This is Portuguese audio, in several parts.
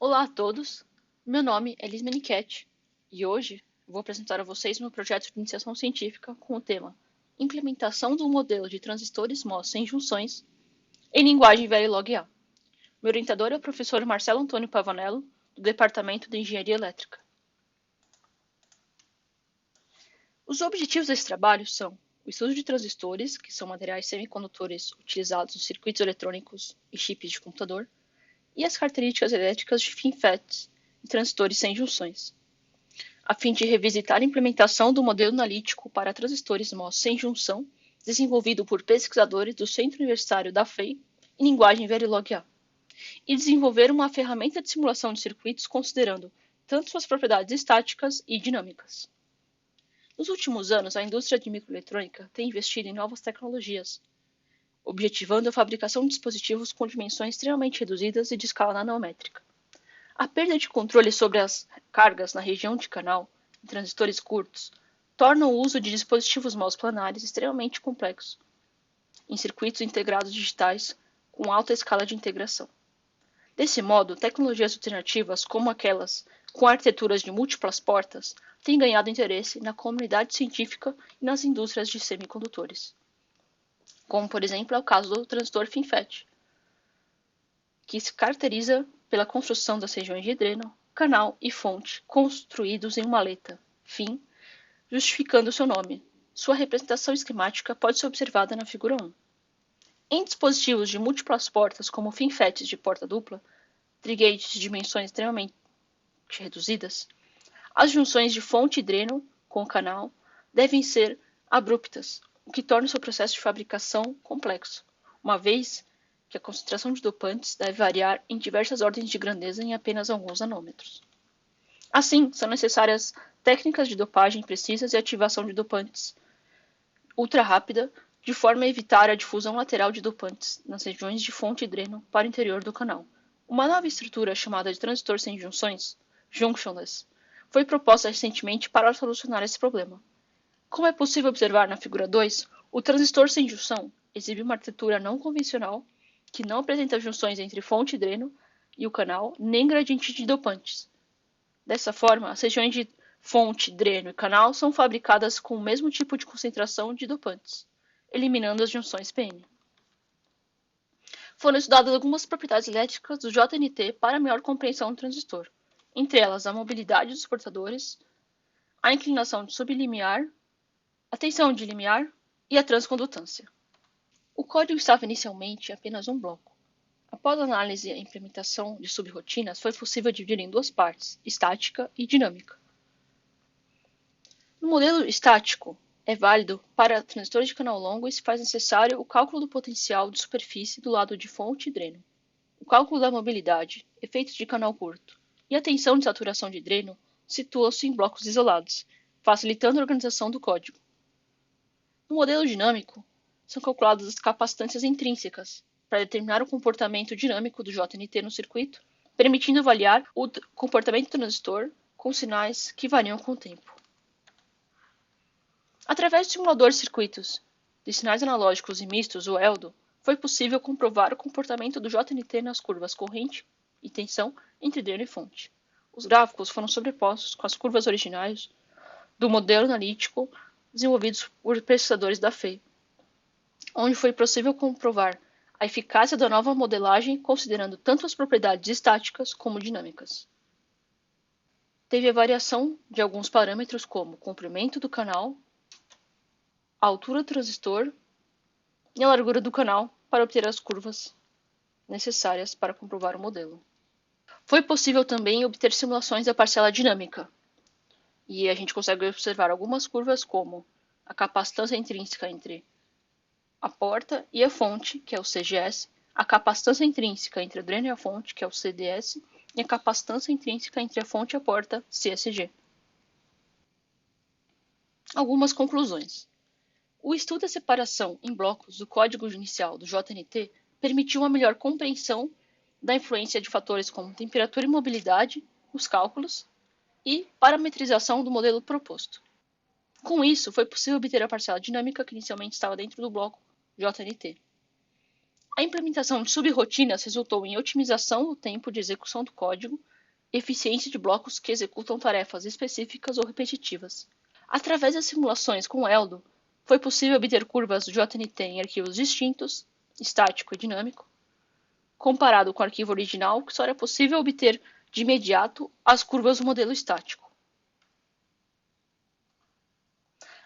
Olá a todos, meu nome é Liz Menichetti e hoje vou apresentar a vocês meu projeto de iniciação científica com o tema Implementação do modelo de transistores MOS sem junções em linguagem Verilog-A. Meu orientador é o professor Marcelo Antônio Pavanello, do Departamento de Engenharia Elétrica. Os objetivos desse trabalho são o estudo de transistores, que são materiais semicondutores utilizados nos circuitos eletrônicos e chips de computador, e as características elétricas de FinFETs e transistores sem junções, a fim de revisitar a implementação do modelo analítico para transistores MOS sem junção, desenvolvido por pesquisadores do Centro Universitário da FEI em linguagem Verilog-A, e desenvolver uma ferramenta de simulação de circuitos considerando tanto suas propriedades estáticas e dinâmicas. Nos últimos anos, a indústria de microeletrônica tem investido em novas tecnologias, objetivando a fabricação de dispositivos com dimensões extremamente reduzidas e de escala nanométrica. A perda de controle sobre as cargas na região de canal, em transistores curtos, torna o uso de dispositivos MOS planares extremamente complexo, em circuitos integrados digitais com alta escala de integração. Desse modo, tecnologias alternativas, como aquelas com arquiteturas de múltiplas portas, têm ganhado interesse na comunidade científica e nas indústrias de semicondutores, como, por exemplo, é o caso do transistor FinFET, que se caracteriza pela construção das regiões de dreno, canal e fonte construídos em uma maleta, FIN, justificando seu nome. Sua representação esquemática pode ser observada na figura 1. Em dispositivos de múltiplas portas, como FinFETs de porta dupla, trigates de dimensões extremamente reduzidas, as junções de fonte e dreno com o canal devem ser abruptas, o que torna o seu processo de fabricação complexo, uma vez que a concentração de dopantes deve variar em diversas ordens de grandeza em apenas alguns nanômetros. Assim, são necessárias técnicas de dopagem precisas e ativação de dopantes ultra rápida, de forma a evitar a difusão lateral de dopantes nas regiões de fonte e dreno para o interior do canal. Uma nova estrutura chamada de transistor sem junções, junctionless, foi proposta recentemente para solucionar esse problema. Como é possível observar na figura 2, o transistor sem junção exibe uma arquitetura não convencional que não apresenta junções entre fonte e dreno e o canal, nem gradiente de dopantes. Dessa forma, as regiões de fonte, dreno e canal são fabricadas com o mesmo tipo de concentração de dopantes, eliminando as junções PN. Foram estudadas algumas propriedades elétricas do JNT para melhor compreensão do transistor, entre elas a mobilidade dos portadores, a inclinação de sublimiar, a tensão de limiar e a transcondutância. O código estava inicialmente em apenas um bloco. Após a análise e a implementação de subrotinas, foi possível dividir em duas partes, estática e dinâmica. No modelo estático, é válido para transistores de canal longo e se faz necessário o cálculo do potencial de superfície do lado de fonte e dreno, o cálculo da mobilidade, efeitos de canal curto e a tensão de saturação de dreno situam-se em blocos isolados, facilitando a organização do código. No modelo dinâmico, são calculadas as capacitâncias intrínsecas para determinar o comportamento dinâmico do JNT no circuito, permitindo avaliar o comportamento do transistor com sinais que variam com o tempo. Através do simulador de circuitos de sinais analógicos e mistos, o ELDO, foi possível comprovar o comportamento do JNT nas curvas corrente e tensão entre dreno e fonte. Os gráficos foram sobrepostos com as curvas originais do modelo analítico desenvolvidos por pesquisadores da FEI, onde foi possível comprovar a eficácia da nova modelagem considerando tanto as propriedades estáticas como dinâmicas. Teve a variação de alguns parâmetros como o comprimento do canal, a altura do transistor e a largura do canal para obter as curvas necessárias para comprovar o modelo. Foi possível também obter simulações da parcela dinâmica, e a gente consegue observar algumas curvas como a capacitância intrínseca entre a porta e a fonte, que é o CGS, a capacitância intrínseca entre o dreno e a fonte, que é o CDS, e a capacitância intrínseca entre a fonte e a porta, CSG. Algumas conclusões. O estudo da separação em blocos do código inicial do JNT permitiu uma melhor compreensão da influência de fatores como temperatura e mobilidade nos cálculos e parametrização do modelo proposto. Com isso, foi possível obter a parcela dinâmica que inicialmente estava dentro do bloco JNT. A implementação de subrirotinas resultou em otimização do tempo de execução do código e eficiência de blocos que executam tarefas específicas ou repetitivas. Através das simulações com Eldo, foi possível obter curvas do JNT em arquivos distintos, estático e dinâmico, comparado com o arquivo original, que só era possível obter de imediato as curvas do modelo estático.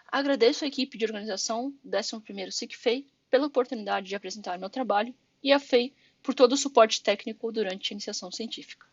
Agradeço à equipe de organização do 11º SICFEI pela oportunidade de apresentar meu trabalho e à FEI por todo o suporte técnico durante a iniciação científica.